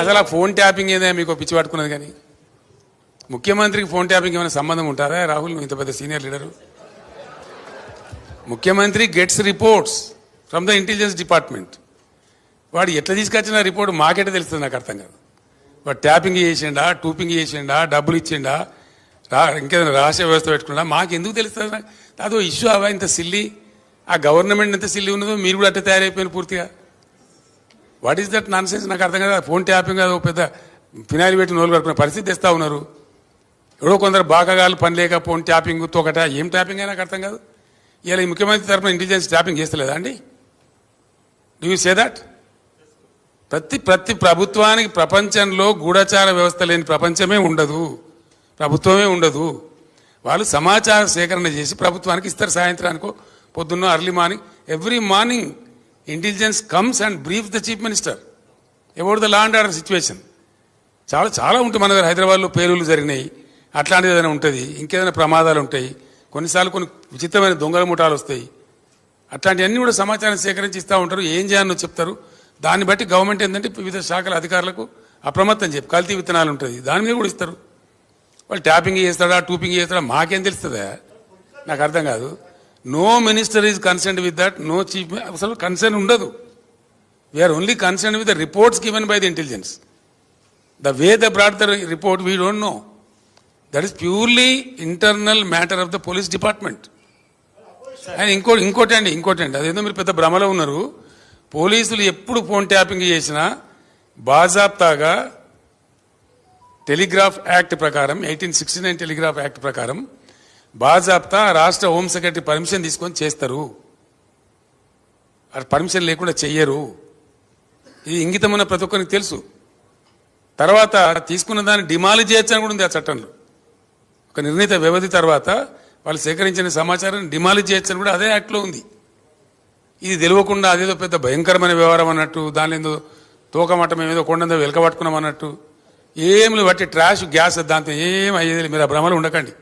అసలు ఆ phone tapping ఏదైనా మీకు పిచ్చి పట్టుకున్నది కానీ ముఖ్యమంత్రికి ఫోన్ ట్యాపింగ్ ఏమైనా సంబంధం ఉంటారా రాహుల్ ఇంత పెద్ద సీనియర్ లీడరు ముఖ్యమంత్రి gets reports from the intelligence department వాడు ఎట్లా తీసుకొచ్చిన రిపోర్ట్ మాకెట తెలుస్తుంది నాకు అర్థం కాదు వాడు ట్యాపింగ్ చేసిండా టూపింగ్ చేసిండా డబ్బులు ఇచ్చిండా ఇంకేదైనా రహస్య వ్యవస్థ పెట్టుకున్నా మాకు ఎందుకు తెలుస్తుంది అదో ఇష్యూ అవా ఇంత సిల్లి ఆ గవర్నమెంట్ ఎంత సిల్లి ఉన్నదో మీరు కూడా అట్లా తయారైపోయిన పూర్తిగా what is that non sense నాకు అర్థం కదా ఫోన్ ట్యాపింగ్ అది పెద్ద ఫినాయిల్ పెట్టి నోలు కడుపున పరిస్థితి తెస్తా ఉన్నారు ఎవడో కొందరు బాగాగాలు పని లేక ఫోన్ ట్యాపింగ్ తోకట ఏం ట్యాపింగ్ అయినా నాకు అర్థం కాదు ఇలా ఈ ముఖ్యమంత్రి తరఫున ఇంటెలిజెన్స్ ట్యాపింగ్ చేస్తలేదా అండి డూ యూ సే దట్ ప్రతి ప్రభుత్వానికి ప్రపంచంలో గూఢచార వ్యవస్థ లేని ప్రపంచమే ఉండదు ప్రభుత్వమే ఉండదు వాళ్ళు సమాచార సేకరణ చేసి ప్రభుత్వానికి ఇస్తారు సాయంత్రానికో పొద్దున్న early morning every morning intelligence comes and brief the chief minister about the law and order situation చాలా చాలా ఉంటుంది మన దగ్గర హైదరాబాద్లో పేలుళ్ళు జరిగినాయి అట్లాంటిది ఏదైనా ఉంటుంది ఇంకేదైనా ప్రమాదాలు ఉంటాయి కొన్నిసార్లు కొన్ని విచిత్రమైన దొంగల ముఠాలు వస్తాయి అట్లాంటివన్నీ కూడా సమాచారం సేకరించి ఇస్తూ ఉంటారు ఏం చేయాలో చెప్తారు దాన్ని బట్టి గవర్నమెంట్ ఏంటంటే వివిధ శాఖల అధికారులకు అప్రమత్తం చెప్పి కల్తీ విత్తనాలు ఉంటుంది దాని మీద కూడా ఇస్తారు వాళ్ళు ట్యాపింగ్ చేస్తాడా టూపింగ్ చేస్తాడా మాకేం తెలుస్తుందా నాకు అర్థం కాదు no minister is concerned with that no chief అసలు కన్సర్న్ ఉండదు we are only concern with the reports given by the intelligence the way the brought the report we don't know that is purely internal matter of the police department and ఇంకోటి అండి అదేందో మీరు పెద్ద భ్రమలో ఉన్నారు పోలీసులు ఎప్పుడు ఫోన్ ట్యాపింగ్ చేసినా బాజాప్తాగా టెలిగ్రాఫ్ యాక్ట్ ప్రకారం 1869 టెలిగ్రాఫ్ యాక్ట్ ప్రకారం బాజాప్తా రాష్ట్ర హోం సెక్రటరీ పర్మిషన్ తీసుకొని చేస్తారు పర్మిషన్ లేకుండా చెయ్యరు ఇది ఇంగితమైన ప్రతి ఒక్కరికి తెలుసు తర్వాత తీసుకున్న దాన్ని డిమాలిజ్ చేయొచ్చని కూడా ఉంది ఆ చట్టంలో ఒక నిర్ణీత వ్యవధి తర్వాత వాళ్ళు సేకరించిన సమాచారాన్ని డిమాలిజ్ చేయొచ్చని కూడా అదే యాక్ట్లో ఉంది ఇది తెలియకుండా అదేదో పెద్ద భయంకరమైన వ్యవహారం అన్నట్టు దాని ఏదో తోకమట్టం ఏదో కొండందో వెలకబట్టుకున్నాం అన్నట్టు ఏమి బట్టి ట్రాష్ గ్యాస్ దాంతో ఏం అయ్యేది మీరు ఆ భ్రమలు ఉండకండి